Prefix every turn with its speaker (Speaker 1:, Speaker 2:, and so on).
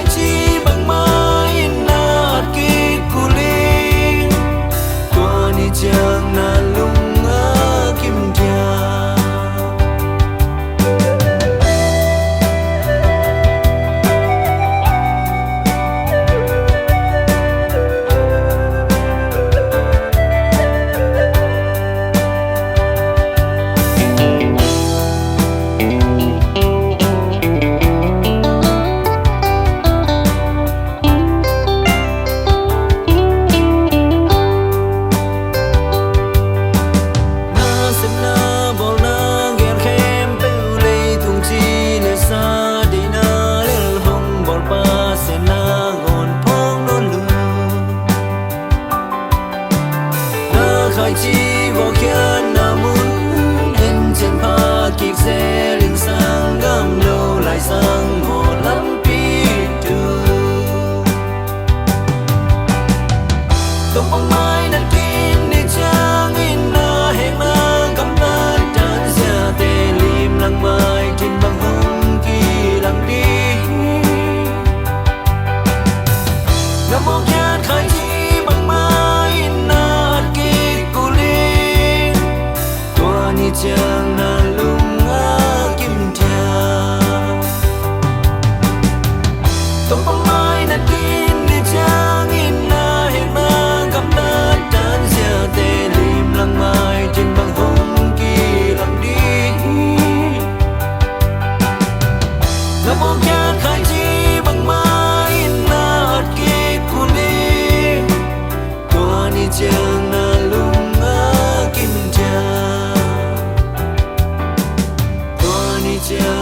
Speaker 1: khai chi bằng mai nát kí cù linh qua ni chang na lung a kim dia khai chi vô khian na muốn in trên pha kịp xe linh sang gam lâu lại sang hồ lắm pi tu không ông mai năn tin đi chang in na hẹn na cầm ta tan xa tê lim lăng mai trên băng hông kỳ làm đi ngắm mong khian khai chi bằng mai na ni chang na lung a kim dia tông bóng mai na tin ni chang in na hẹn na cầm ta tan xa tê lim lăng mai trên băng hông kỳ làm đi ngắm mong khát khai chi bằng mai na kí cù linh qua ni chang na lung a kim dia.